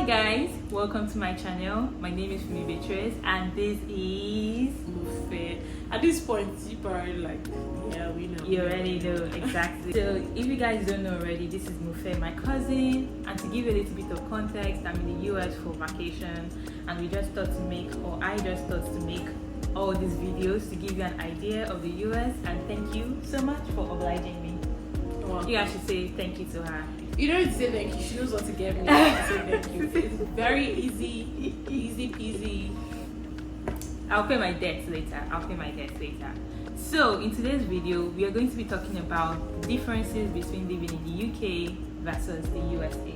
Hi guys, welcome to my channel. My name is Fumi Beatrice and this is Mofe. At this point, you probably like, yeah, we know. You already know, exactly. So if you guys don't know already, this is Mofe, my cousin, and to give you a little bit of context, I'm in the US for vacation and I just thought to make all these videos to give you an idea of the US, and thank you so much for obliging me. Well, You guys should say thank you to her. you don't need to say thank you, she knows what to get me. Say thank you. It's very easy peasy. I'll pay my debts later. So in today's video, we are going to be talking about the differences between living in the UK versus the USA.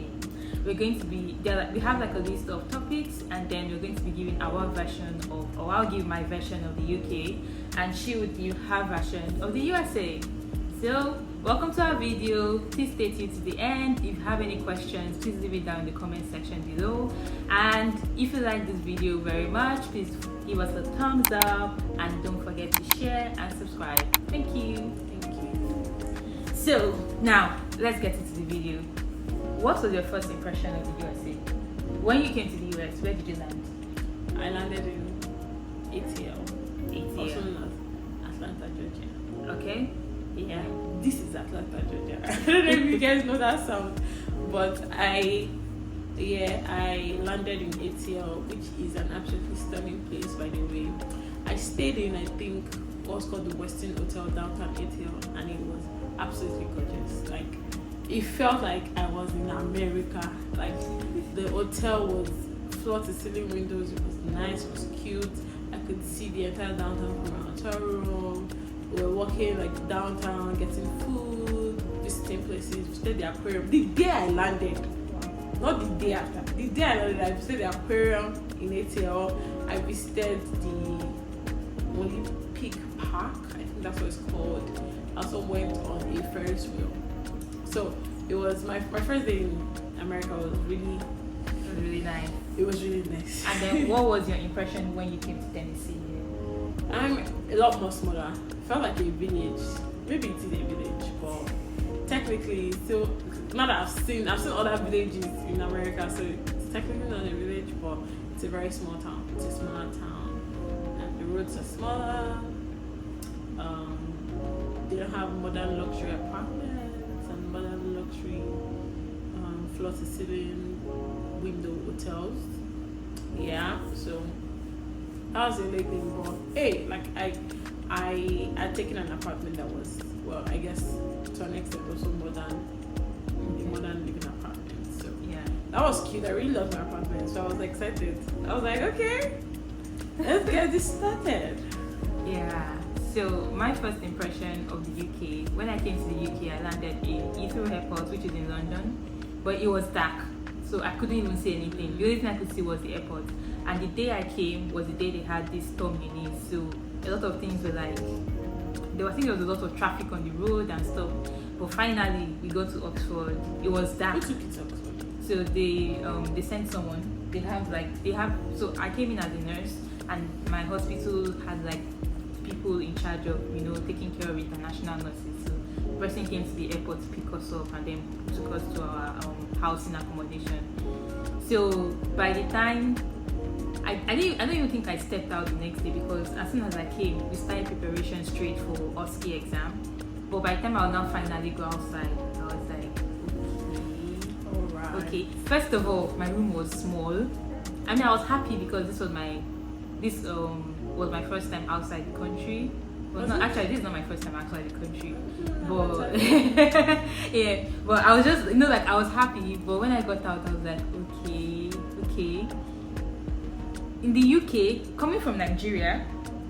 We have like a list of topics, and then we're going to be giving our version of, or I'll give my version of the UK, and she would give her version of the USA. So welcome to our video. Please stay tuned to the end. If you have any questions, please leave it down in the comment section below. And if you like this video very much, please give us a thumbs up and don't forget to share and subscribe. Thank you. So now let's get into the video. What was your first impression of the USA? When you came to the US, where did you land? I landed in ATL, also known as Atlanta, Georgia. Okay. Yeah, this is Atlanta, Georgia. I don't know if you guys know that sound, but I landed in ATL, which is an absolutely stunning place, by the way. I stayed in, I think, what's called the Western Hotel downtown ATL, and it was absolutely gorgeous. Like, it felt like I was in America. Like, the hotel was floor to ceiling windows. It was nice, it was cute. I could see the entire downtown from my hotel room. We were walking like downtown, getting food, visiting places. We stayed at the aquarium. The day I landed, not the day after. The day I landed, I visited the aquarium in ATL. I visited the Olympic Park. I think that's what it's called. I also went on a Ferris wheel. So it was my first day in America. Was really nice. It was really nice. And then what was your impression when you came to Tennessee? I'm a lot more smaller. Felt like a village. Maybe it is a village, but technically still, now that I've seen other villages in America, so it's technically not a village, but it's a very small town. It's a smaller town. And the roads are smaller. They don't have modern luxury apartments and modern luxury floor to ceiling window hotels. Yeah, so that was the only thing. But hey, like I had taken an apartment that was, well, I guess to an extent also modern living apartment. So yeah, that was cute. I really loved my apartment, so I was excited. I was like, okay, let's get this started. Yeah. So my first impression of the UK, when I came to the UK, I landed in Heathrow Airport, which is in London, but it was dark, so I couldn't even see anything. The only thing I could see was the airport. And the day I came was the day they had this storm in it, so a lot of things were like, there was a lot of traffic on the road and stuff. But finally, we got to Oxford. It was dark. Who took it to Oxford? So they sent someone. So I came in as a nurse, and my hospital had like people in charge of, taking care of international nurses. So the person came to the airport to pick us up and then took us to our housing accommodation. So by the time I don't even think I stepped out the next day, because as soon as I came, we started preparation straight for OSCE exam. But by the time I will now finally go outside, I was like, okay. Alright. Okay. First of all, my room was small. I mean, I was happy because this was my first time outside the country. Well, no, actually, this is not my first time outside the country. But yeah, but I was just, I was happy. But when I got out, I was like, okay. In the UK, coming from Nigeria,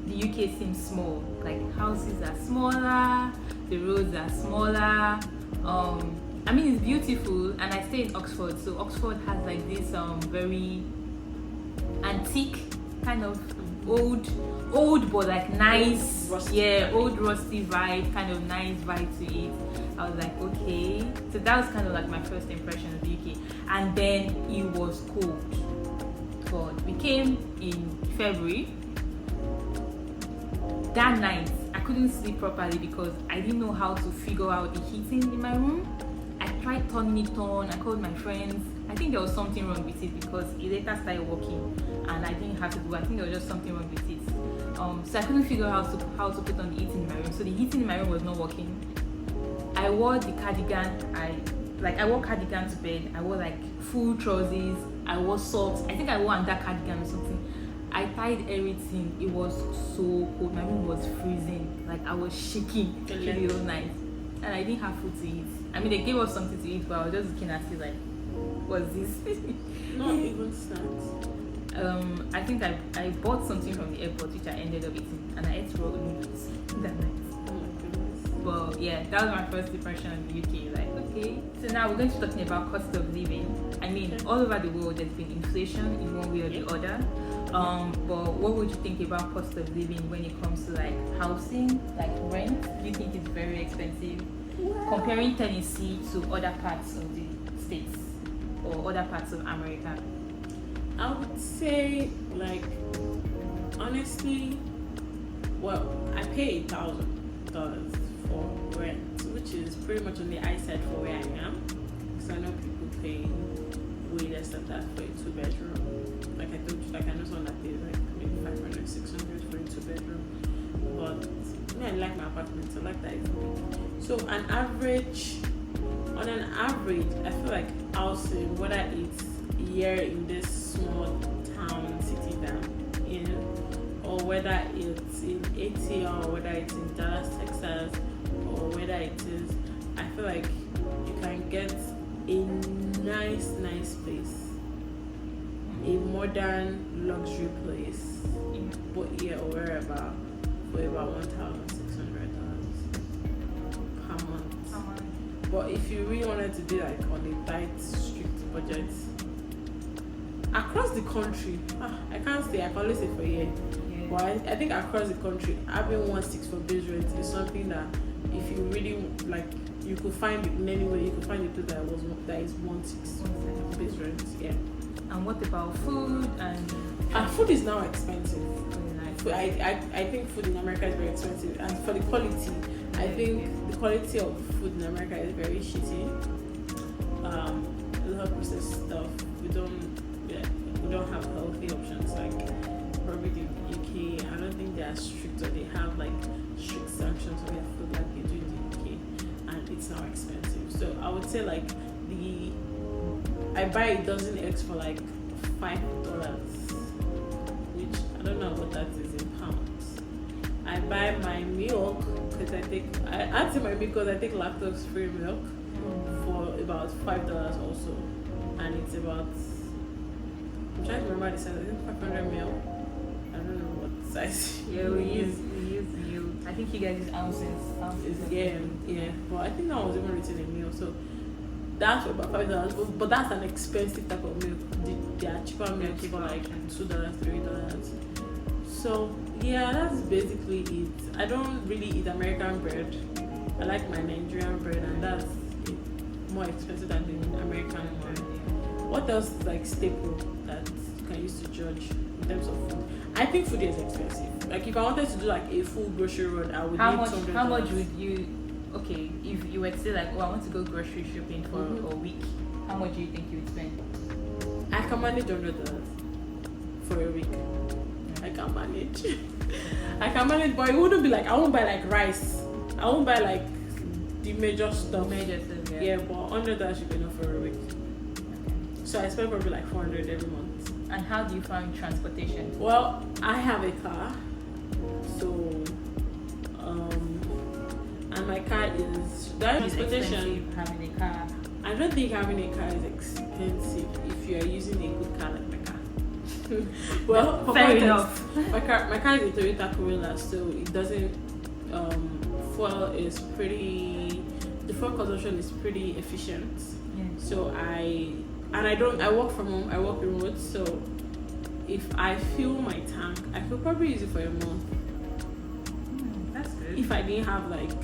the UK seems small. Like, houses are smaller, the roads are smaller. I mean, it's beautiful, and I stay in Oxford, so Oxford has like this very antique, kind of old but like nice, old rusty vibe, kind of nice vibe to it. I was like, okay. So that was kind of like my first impression of the UK, and then it was cold. God, we came in February. That night I couldn't sleep properly because I didn't know how to figure out the heating in my room. I tried turning it on. I called my friends. I think there was something wrong with it because it later started working and I didn't have to do it. I think there was just something wrong with it. So I couldn't figure out how to put on the heating in my room. So the heating in my room was not working. I wore the cardigan. I wore cardigan to bed. I wore like full trousers. I wore socks. I think I wore under cardigan or something. I tied everything. It was so cold. My room was freezing. Like I was shaking the whole night. And I didn't have food to eat. I mean, they gave us something to eat, but I was just looking at it like, what's this? Not even snacks. I think I bought something from the airport which I ended up eating, and I ate raw noodles that night. Oh my goodness. But yeah, that was my first impression of the UK. Like, okay. So now we're going to be talking about cost of living. I mean, all over the world there's been inflation in one way or the other. But what would you think about cost of living when it comes to like housing, like rent? Do you think it's very expensive? Comparing Tennessee to other parts of the states or other parts of America? I would say, like, honestly, well, I pay $1,000 for rent, which is pretty much on the high side for where I am. Because I know people pay way less than that for a 2-bedroom. Like I told you, like I know someone that pays like maybe 500, 600 for a 2-bedroom. But I like my apartment, so like that is big. So on an average, I feel like housing, whether it's here in this small town, city that I'm in, or whether it's in ATL, or whether it's in Dallas, Texas, or whether it is, I feel like you can get a nice place, a modern luxury place, but here or wherever, for about $1,600 per month. But if you really wanted to be like on a tight, strict budget, across the country, I can't say, I can only say for a year. Yeah. But I think across the country, having 1.6 for base rent is something that if you really like, you could find it in any way. You could find a place that is 1.6 base rent. Yeah. And what about food and? Food is now expensive. I think food in America is very expensive, and for the quality, I think the quality of food in America is very shitty. A lot of processed stuff. We don't have healthy options like probably the UK. I don't think they are strict, or they have like strict sanctions on their food like they do in the UK, and it's now expensive. So I would say like I buy a dozen eggs for like $5, which I don't know what that is in pounds. I buy my milk because I take lactose-free milk for about $5 also, and it's about, I'm trying to remember the size. I think 500 ml. I don't know what size. Yeah, we use milk. I think you guys use ounces. Yeah. But I think that was even written in milk. So that's for about $5. But that's an expensive type of milk. They are cheaper milk for like $2, $3. So yeah, that's basically it. I don't really eat American bread. I like my Nigerian bread, and that's more expensive than the American one. What else is like staple that you can use to judge in terms of food? I think food is expensive. Like if I wanted to do like a full grocery run, I would need $200. How much would you? Okay, if you were to say like, oh, I want to go grocery shopping for a week, how much do you think you would spend? I can manage $100 for a week. I can manage, but it wouldn't be like, I won't buy like rice. I won't buy like the major stuff. Yeah, but $100 should be enough for a week. So I spend probably like $400 every month. And how do you find transportation? Well, I have a car, so and my car is transportation. Having a car. I don't think having a car is expensive if you are using a good car like my car. Well, fair enough. My car is a Toyota Corolla, so it doesn't. The fuel consumption is pretty efficient. Yeah. So I work from home. I work remote, so if I fill my tank, I could probably use it for a month. That's good. If I didn't have like,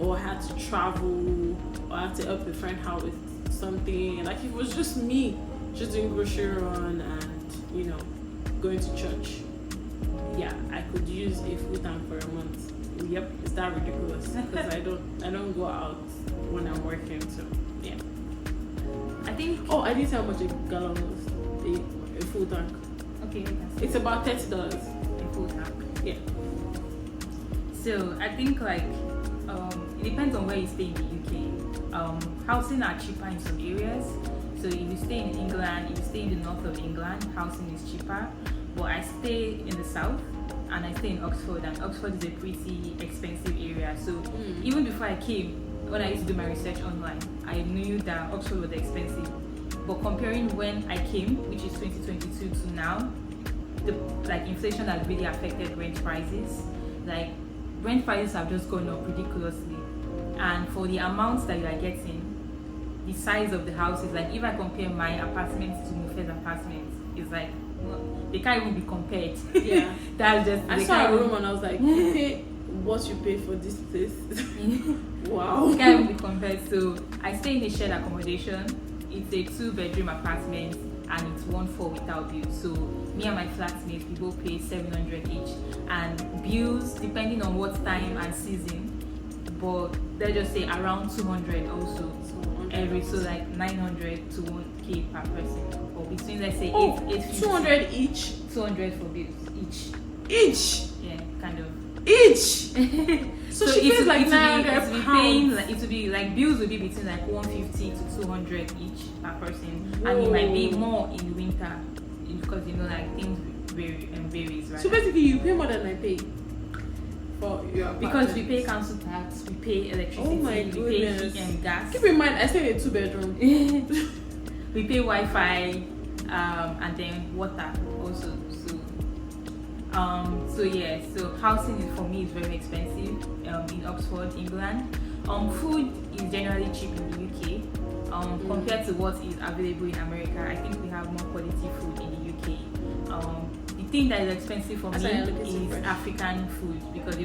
or I had to travel, or I had to help a friend out with something, like if it was just me, just doing grocery run and going to church, yeah, I could use a full tank for a month. Yep, is that ridiculous? Because I don't go out when I'm working, so yeah. I I think. Oh, I didn't tell how much a gallon was. A full tank. Okay, you can say It's about $30. a full tank. Yeah. So I think like it depends on where you stay in the UK. Housing are cheaper in some areas. So if you stay in England, if you stay in the north of England, housing is cheaper. But I stay in the south, and I stay in Oxford, and Oxford is a pretty expensive area. So even before I came, when I used to do my research online, I knew that Oxford was expensive. But comparing when I came, which is 2022 to now, the like inflation has really affected rent prices. Like rent prices have just gone up ridiculously, and for the amounts that you are getting, the size of the house is like, if I compare my apartment to Mofe's apartment, it's like they can't even be compared. Yeah. That's just I saw a room and I was like, you pay what you pay for this place. Wow. They can't even be compared. So I stay in a shared accommodation. It's a 2-bedroom apartment and it's 1 floor without bills. So me and my flatmates, we both pay 700 each, and bills depending on what time and season, but let's just say around 200 also. So like 900 to 1k per person, or between, let's say 850. 200 each. 200 for bills Each. Yeah, kind of. Each. So she pays like 900 pounds. It would be like bills would be between like 150 to 200 each per person. Whoa. And it might be more in the winter because like things varies, right? So basically, you pay more than I pay for your apartment. Because we pay council tax, we pay electricity, oh my we goodness. pay heat and gas. Keep in mind, I stay in a 2-bedroom. We pay Wi-Fi, and then water also. So housing for me is very expensive in Oxford, England. Food is generally cheap in the UK compared to what is available in America. I think we have more quality food in the UK. The thing that is expensive for me is African food, because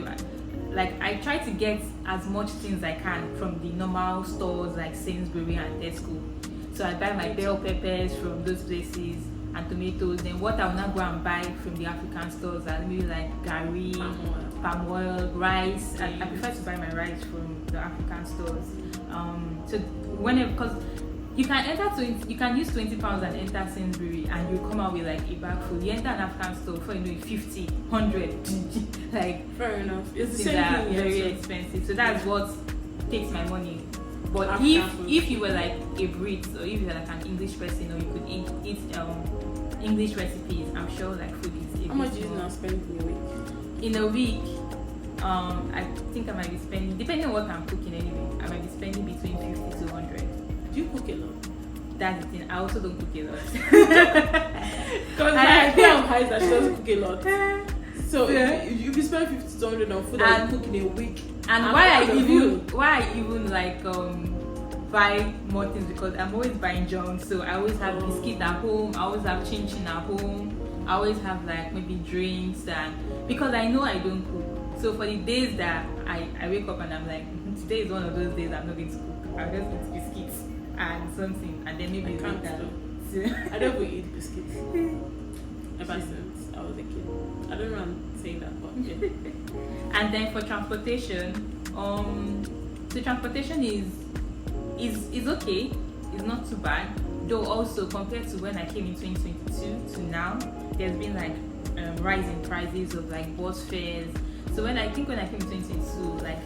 I try to get as much things I can from the normal stores like Sainsbury and Tesco. So I buy my bell peppers from those places and tomatoes. Then what I will now go and buy from the African stores are maybe like gari, palm oil, rice. I prefer to buy my rice from the African stores. So because you can use £20 and enter Sainsbury and you come out with like a bag full. You enter an African store for 50, 100. Like fair enough. It's the same thing. Very expensive. So that's what takes my money. But if you were like a Brit, or if you were like an English person, or you could eat English recipes, I'm sure like food is. How much do you now spend in a week? In a week, I think I might be spending, depending on what I'm cooking anyway, I might be spending between 50 to 100. Do you cook a lot? That's the thing. I also don't cook a lot. Because I feel I'm high that she doesn't cook a lot. So if you spend 50 to 100 on food that you cook in a week. And why I even like buy more things, because I'm always buying junk. So I always have biscuit at home, I always have chin chin at home, I always have like maybe drinks, and because I know I don't cook. So for the days that I wake up and I'm like, today is one of those days I'm not going to cook, I'll just eat biscuits and something, and then maybe I don't even eat biscuits ever since I was a kid. I don't know I'm saying that, but yeah. And then for transportation, so transportation is okay, it's not too bad. Though also compared to when I came in 2022 to now, there's been like rising prices of like bus fares. So when I came in 2022, like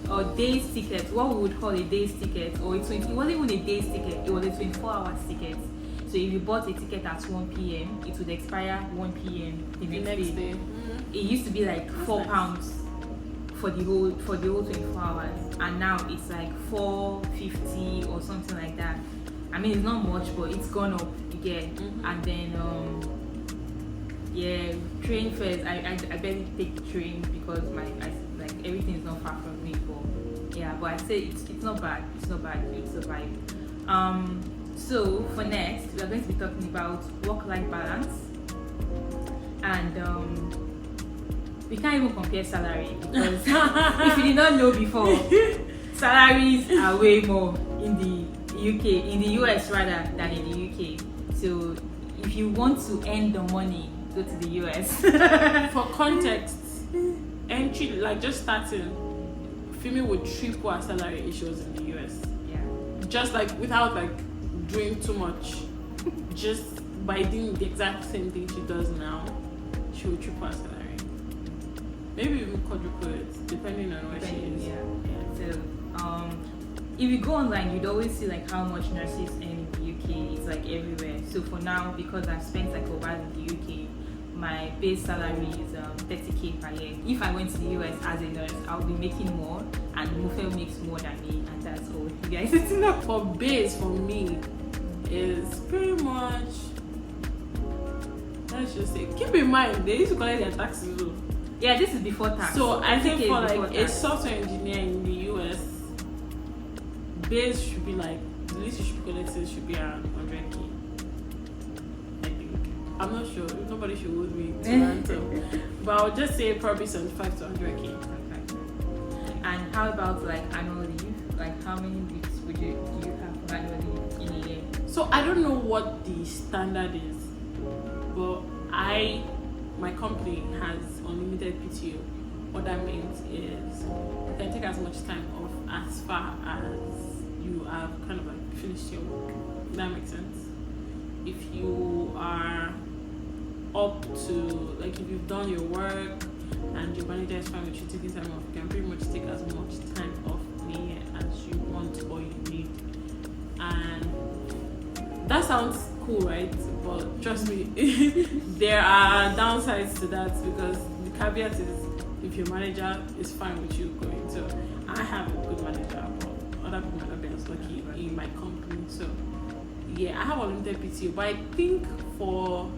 a day's ticket, what we would call a day's ticket, or it wasn't even a day's ticket, it was a 24-hour ticket. So if you bought a ticket at 1 p.m, it would expire 1 p.m. the next day. Mm-hmm. It used to be like £4 for the whole 24 hours, and now it's like $4.50 or something like that. I mean, it's not much, but it's gone up again. Mm-hmm. And then train fares. I barely take the train because everything is not far from me. But I say it's not bad. It's not bad. It's survive. So for next, we are going to be talking about work-life balance, and we can't even compare salary, because if you did not know before, salaries are way more in the US rather than in the UK. So if you want to earn the money, go to the US. For context, entry, like just starting, Femi would triple our salary issues in the US. Yeah. Just like without like doing too much, just by doing the exact same thing she does now, she will triple her salary. Maybe even quadruple it, depending on where she is. Yeah. So, if you go online, you'd always see like how much nurses earn in the UK. It's like everywhere. So for now, because I've spent like a while in the UK, my base salary is 30k per year. If I went to the US as a nurse, I'll be making more, and Mofe makes more than me, and that's all. You guys need to know. For base, for me, is pretty much. Let's just say, keep in mind they used to collect their taxes though. Yeah, this is before tax. So I think for like a tax. software engineer in the US, base should be like the least you should be collecting should be around 100k. I think. I'm not sure. Nobody should hold me to answer. But I'll just say probably 75 to 100k. Okay. And how about like annual leave? Like how many weeks do you have for annual leave in a year? So I don't know what the standard is, but my company has unlimited PTO. What that means is you can take as much time off as far as you have kind of like finished your work. Does that make sense? If you are up to, like if you've done your work and your manager is fine with you taking time off, you can pretty much take as much time off in a year as you want or you need. And that sounds cool, right? But trust me, there are downsides to that, because the caveat is if your manager is fine with you going to. I have a good manager, but other people might not be as lucky in my company. So yeah, I have unlimited PTO, but I think for,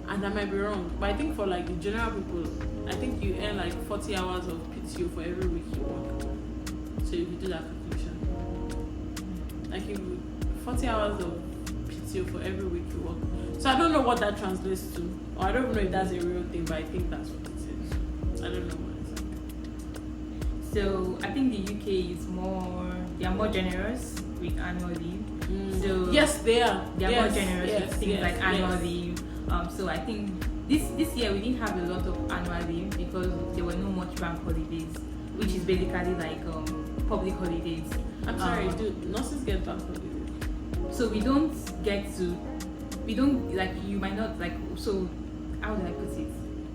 and I might be wrong, but I think for like the general people, I think you earn like 40 hours of PTO for every week you work. So if you do that calculation, like you 40 hours of PTO for every week you work. So I don't know what that translates to, or I don't even know if that's a real thing, but I think that's what it is. I don't know what it's like. So I think the UK is they are more generous with annual leave. So yes, they are. They are more generous with things like annual leave. So I think this year we didn't have a lot of annual leave because there were no much bank holidays, which is basically like public holidays. I'm sorry, dude. Nurses get bank holidays. So we don't like, you might not like, so how do I put it?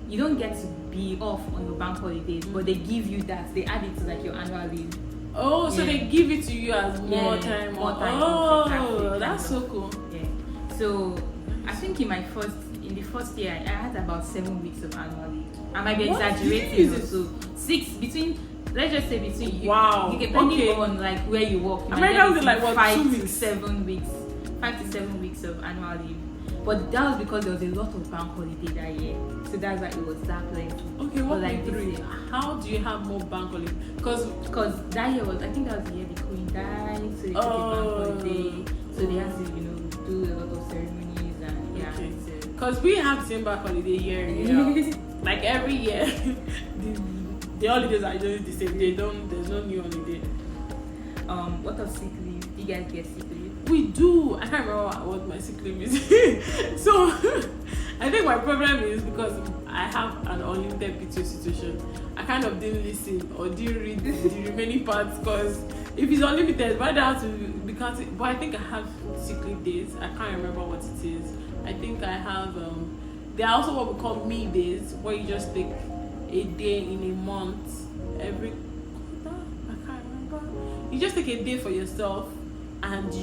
You don't get to be off on your bank holidays, but they give you that. They add it to like your annual leave. Oh, so they give it to you as more time. More time. Oh, Exactly. that's so cool. Yeah. So I think in the first year I had about 7 weeks of annual leave. I might be exaggerating. So let's just say between wow. You depending on like where you work. You Americans are like what, 5 2 to weeks? 7 weeks. 5 to 7 weeks of annual leave. But that was because there was a lot of bank holiday that year. So that's why it was that plenty. Okay, what like three? this year, How do you have more bank holiday? Because that year I think that was the year the Queen died, so they took a bank holiday. So they had to, do a lot of ceremonies and yeah. Okay. So. Because we have the same bank holiday year in like every year, the holidays are just the same. There's no new holiday. What of sick leave? Do you guys get sick leave? We do. I can't remember what my sick leave is. So I think my problem is because I have an unlimited PTO situation. I kind of didn't listen or didn't read the remaining parts, because if it's unlimited, why do I have to be counting? But I think I have sick leave days. I can't remember what it is. I think I have there are also what we call me days, where you just take a day in a month every quarter. I can't remember. You just take a day for yourself, and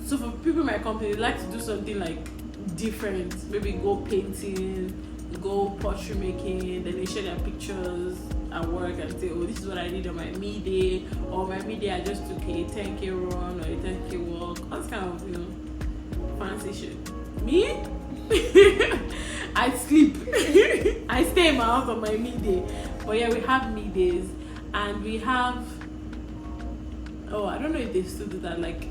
so for people in my company, they like to do something like different. Maybe go painting, go pottery making, then they share their pictures at work and say, oh, this is what I did on my me day, or my me day I just took a 10k run or a 10k walk. That's kind of fancy shit. Me? I sleep. I stay in my house on my me day. But yeah, we have me days, and we have, I don't know if they still do that, like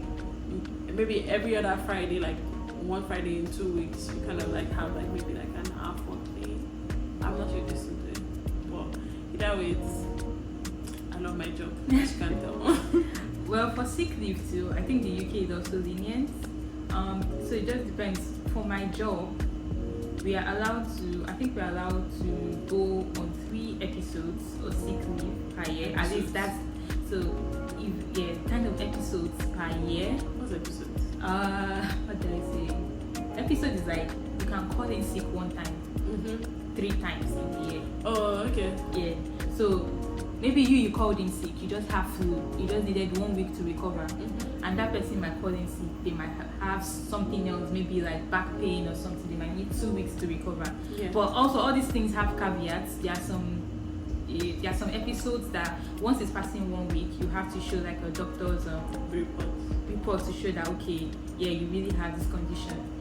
maybe every other Friday, like one Friday in 2 weeks, you kind of like have like maybe like an half work day. I'm not sure if they still do it, but either way, I love my job, as you can tell. Well, for sick leave too, I think the UK is also lenient. So it just depends. For my job, we are allowed to go on 3 episodes of sick leave per year. At least that's, so if kind of episodes per year. What's episodes? What did I say? Episode is like you can call in sick one time, 3 times in the year. Oh, okay. Yeah. So maybe you called in sick, you just have flu, you just needed 1 week to recover, and that person might call in sick, they might have something else, maybe like back pain or something, they might need 2 weeks to recover. Yeah. But also all these things have caveats. There are some episodes that once it's passing 1 week, you have to show like a doctor's report to show that okay, yeah, you really have this condition.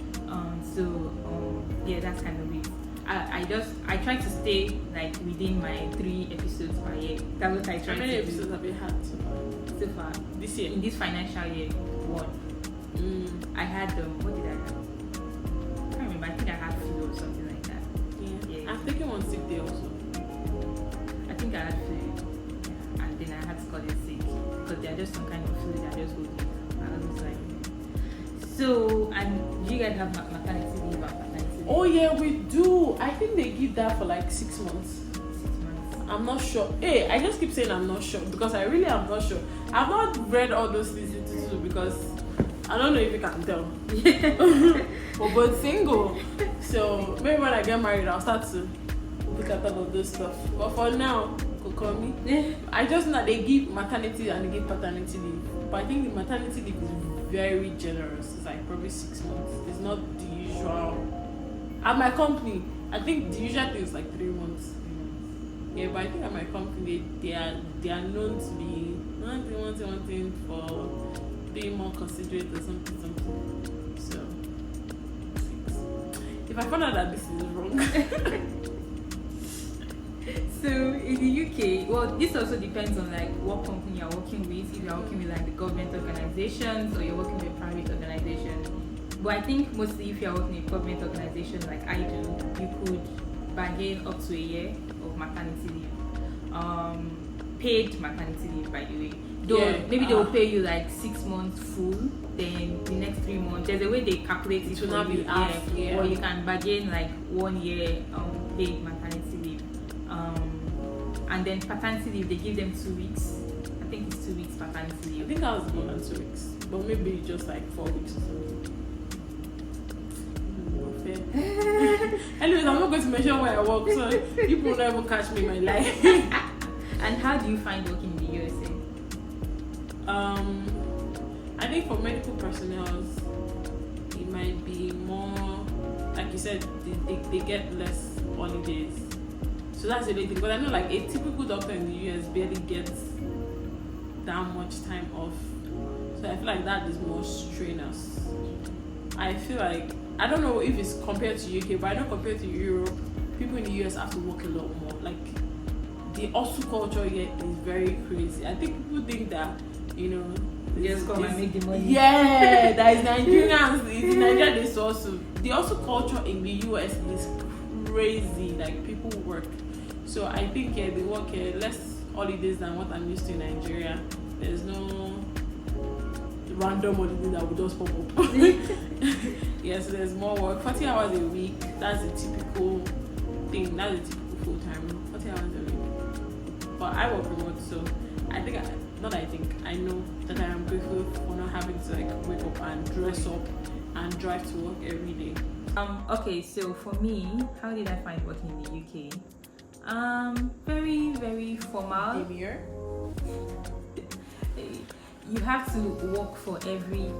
Yeah, that's kind of it. I try to stay like within my 3 episodes per year. That's what I try to do. How many episodes have you had so far? This year? In this financial year, 1. I had what did I have? I can't remember. I think I had flu or something like that. Yeah. I've taken 1 sick day also. I think I had flu, and then I had to call it sick because there are just some kind of flu that just goes with. I was like, so, and do you guys have maternity leave or paternity leave? Oh yeah, we do. I think they give that for like 6 months. 6 months. I'm not sure. Hey, I just keep saying I'm not sure because I really am not sure. I've not read all those things into because I don't know if you can tell. We're both single. So maybe when I get married I'll start to look at all of those stuff. But for now, go call me. I just know that they give maternity and they give paternity leave. But I think the maternity leave is very generous. It's like probably 6 months. It's not the usual. At my company, I think the usual thing is like 3 months. Yeah, but I think at my company they are known to be wanting for being more considerate or something. So if I find out that this is wrong. So in the UK, well, this also depends on like what company you're working with. If you're working with like the government organizations or you're working with a private organization. But I think mostly if you're working in a government organization like I do, you could bargain up to a year of maternity leave. Paid maternity leave, by the way. Though maybe they will pay you like 6 months full, then the next 3 months. There's a way they calculate it to not be half, or you can bargain like 1 year paid maternity leave. And then paternity leave, they give them 2 weeks. I think it's 2 weeks paternity leave. I think that was more than 2 weeks, but maybe just like 4 weeks or something. Anyways, I'm not going to mention where I work, so people will never catch me in my life. And how do you find working in the USA? I think for medical personnel, it might be more, like you said, they get less holidays. So that's the only thing. But I know like a typical doctor in the US barely gets that much time off. So I feel like that is more strenuous. I feel like, I don't know if it's compared to UK, but I know compared to Europe, people in the US have to work a lot more. Like the hustle culture here is very crazy. I think people think that, you know, just come and make the money. Yeah, that is Nigerians. In Nigeria, they also the hustle culture in the US is crazy. Like people work. So I think they work less holidays than what I'm used to in Nigeria. There's no random holiday that will just pop up. Yes, there's more work. 40 hours a week. That's a typical thing. That's a typical full time. 40 hours a week. But I work remote, so I know that I am grateful for not having to like wake up and dress up and drive to work every day. Okay, so for me, how did I find working in the UK? Very, very formal. Demure. You have to work for every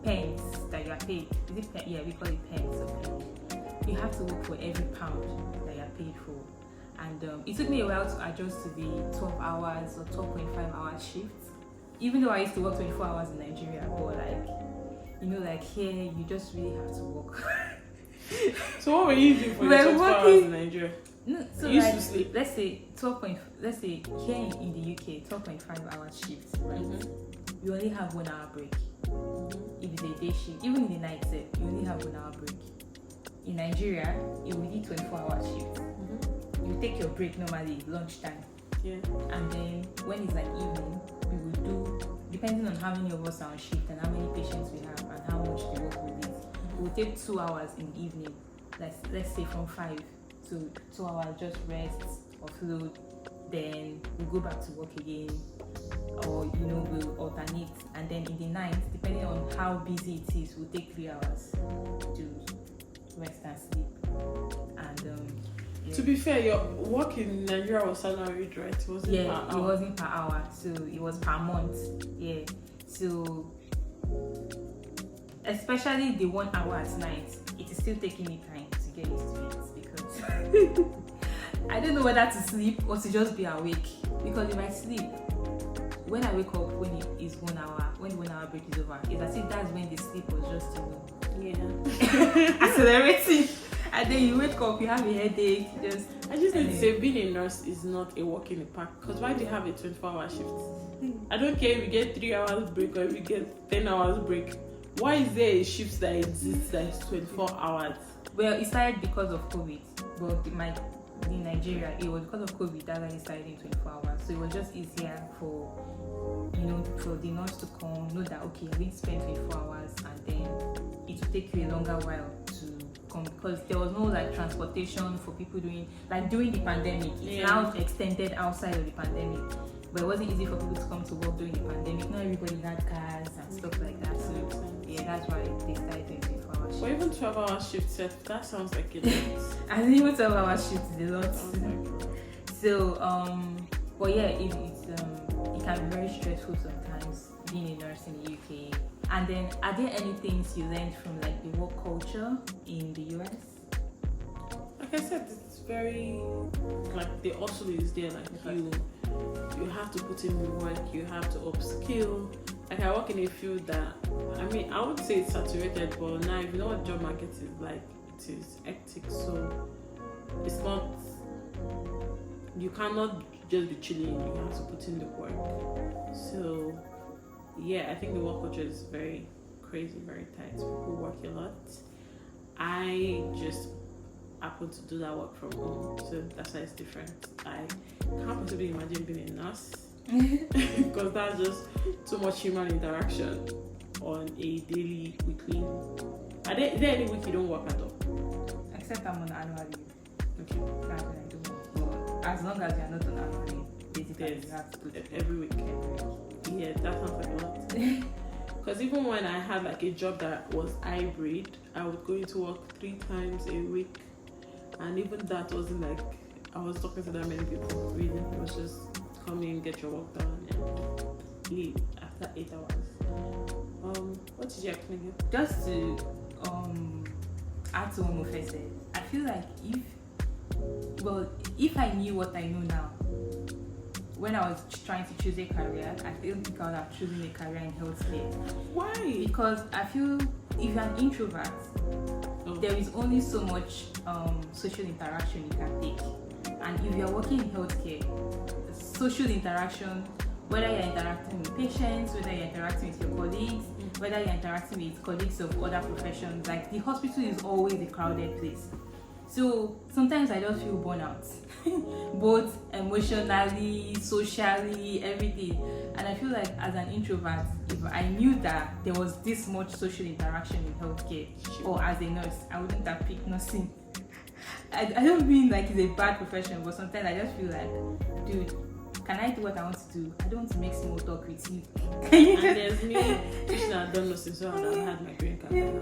pence that you are paid. Is it yeah, we call it pence. Okay. You have to work for every pound that you are paid for. And it took me a while to adjust to the 12 hours or 12.5 hour shifts. Even though I used to work 24 hours in Nigeria, but like, you know, like here, you just really have to work. So what were you doing for the 24 hours in Nigeria? No, so you used like, to sleep. let's say here in the UK, 12.5 hour shifts, right? You only have 1 hour break. If it's a day shift, even in the night set, you only have 1 hour break. In Nigeria, it will be 24 hour shift. You take your break normally lunchtime. Yeah. And then when it's like evening, we will do, depending on how many of us are on shift and how many patients we have and how much the work will be, we'll take 2 hours in the evening. Let's say from 5 to 2 hours, just rest, offload. Then we go back to work again. or will alternate, and then in the night, depending on how busy it is, we'll take 3 hours to rest and sleep. And to be fair, your work in Nigeria was salaried, right? It wasn't per hour. It wasn't per hour, so it was per month. Yeah, so especially the 1 hour at night, it is still taking me time to get used to it, because I don't know whether to sleep or to just be awake. Because if I sleep, when I wake up, when it is 1 hour, when the 1 hour break is over, it's as if that's when the sleep was just accelerating. And then you wake up, you have a headache. I just need to say, being a nurse is not a walk in the park. Because why do you have a 24-hour shift? I don't care if you get 3 hours break or if you get 10 hours break. Why is there a shift that exists that is 24 hours? Well, it started because of COVID. But in Nigeria, it was because of COVID that it started in 24 hours. So it was just easier for the nurse to come, know that, okay, I'm going to spend 24 hours, and then it will take you a longer while to come, because there was no transportation for people during the pandemic. It's now extended outside of the pandemic, but it wasn't easy for people to come to work during the pandemic. Not everybody had cars and stuff like that. So that's why they started 24 hours. But even 12-hour shifts, that sounds like a lot. And even 12-hour shifts is a lot. Oh my God. So but yeah, it can be very stressful sometimes being a nurse in the UK. And then, are there any things you learned from the work culture in the US? Like I said, it's very the hustle is there. You have to put in work. You have to upskill. I work in a field that, I would say it's saturated, but now if you know what job market is like, it is hectic. So it's not. You cannot just be chilling. You have to put in the work. So yeah, I think the work culture is very crazy, very tight. People work a lot. I just happen to do that work from home, so that's why it's different. I can't possibly imagine being a nurse because that's just too much human interaction on a daily, weekly. Is there any week you don't work at all? Except I'm on annual leave. Okay. That's when I do work. But as long as you're not on annual leave, basically you have to go to every week. Yeah, that sounds like a lot. Because even when I had a job that was hybrid, I would go into work 3 times a week, and even that wasn't I was talking to that many people. Really, it was just come in, get your work done, and leave after 8 hours. What did you actually get? Just to add to what Mofe said, I feel like if I knew what I know now, when I was trying to choose a career, I don't think I would have chosen a career in healthcare. Why? Because I feel if you're an introvert, there is only so much social interaction you can take. And if you're working in healthcare, social interaction, whether you're interacting with patients, whether you're interacting with your colleagues, whether you're interacting with colleagues of other professions, the hospital is always a crowded place. So sometimes I just feel burnout, both emotionally, socially, everything. And I feel like as an introvert, if I knew that there was this much social interaction in healthcare, or as a nurse, I wouldn't have picked nursing. I don't mean it's a bad profession, but sometimes I just feel dude, can I do what I want to do? I don't want to make small talk with you. And there's me wishing I had done nursing so I would have had my green card now.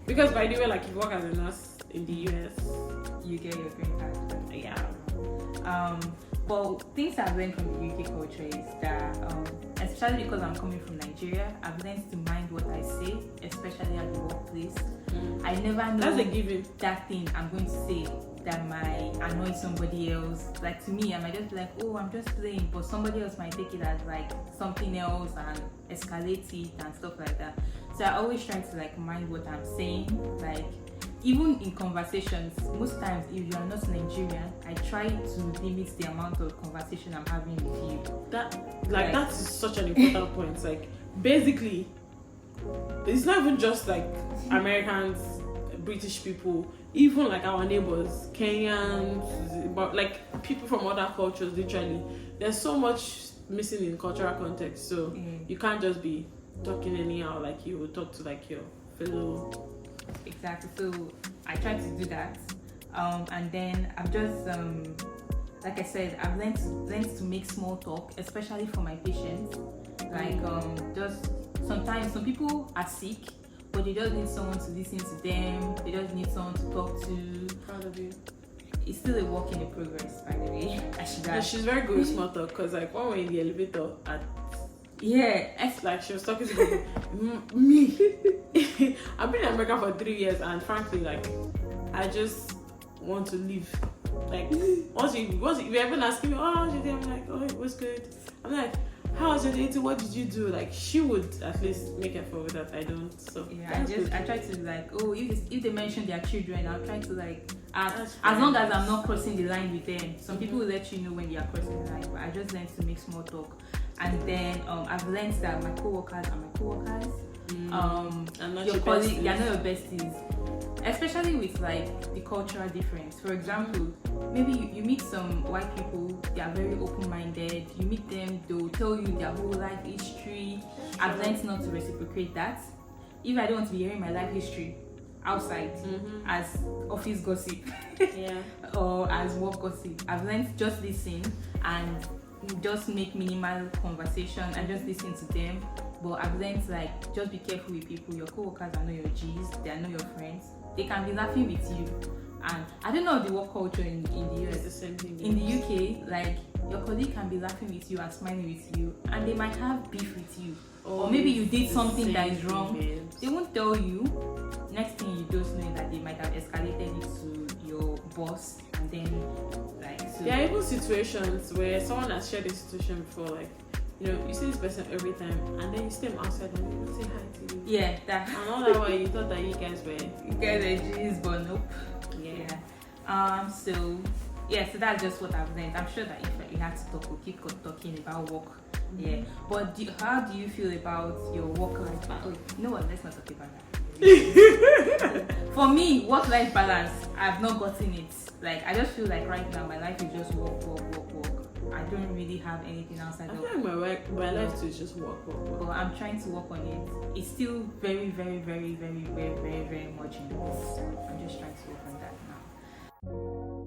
Because by the way, if you work as a nurse in the US, you get your green card. Yeah. But things I've learned from the UK culture is that, especially because I'm coming from Nigeria, I've learned to mind what I say, especially at the workplace. I never know that's a given. That thing I'm going to say that might annoy somebody else. To me, I might just be oh, I'm just playing, but somebody else might take it as something else and escalate it and stuff like that. So I always try to mind what I'm saying. Even in conversations, most times if you are not Nigerian, I try to limit the amount of conversation I'm having with you. That's such an important point. Basically, it's not even just Americans, British people, even our neighbors, Kenyans, but people from other cultures. Literally, there's so much missing in cultural context. So you can't just be talking anyhow you would talk to your fellow. Exactly. So I try to do that, and then I've just like I said, I've learned to make small talk, especially for my patients. Like just sometimes some people are sick, but they just need someone to listen to them. They just need someone to talk to. Proud of you. It's still a work in progress, by the way. I should Yeah, add. she's very good with small talk because like when we're in the elevator at like she was talking to people. Me. I've been in America for 3 years and frankly like I just want to leave. Like once you ever asking me, oh how's your day? I'm like, oh it was good. I'm like, how was your day too? What did you do? Like she would at least make effort with that. I don't. So yeah, I try to like, oh if they mention their children, I'll try to like ask, as long as I'm not crossing the line with them. Some people will let you know when they are crossing the line, but I just learned to make small talk. And then I've learned that my co-workers are my co-workers. And not your your colleagues, besties. they're not your besties. Especially with like the cultural difference. For example, maybe you meet some white people, they are very open-minded. You meet them, they'll tell you their whole life history. I've learned not to reciprocate that. If I don't want to be hearing my life history outside as office gossip or as work gossip, I've learned just listen and just make minimal conversation and just listen to them. But I've learned like just be careful with people. Your co-workers are not your G's, they are not your friends. They can be laughing with you, and I don't know the work culture in the US. It's the same thing. In the UK, like your colleague can be laughing with you and smiling with you, and they might have beef with you, or maybe you did something that is wrong. They won't tell you. Next thing you just know that they might have escalated it to your boss, and then like so. There are even situations where someone has shared a situation before, like you see this person every time, and then you see them outside and you don't say hi to you. Yeah, that. And all that while you thought that you guys were G's, but nope. Yeah. So that's just what I've learned. I'm sure that if we had to talk, we'll keep talking about work. Yeah. But how do you feel about your work-life balance? You know what? Let's not talk about that. For me, work-life balance, I've not gotten it. Like I just feel like right now my life is just work. I don't really have anything outside I of feel like my life too is just work. But I'm trying to work on it. It's still very, very, very, very, very, very, very much in this. I'm just trying to work on that now.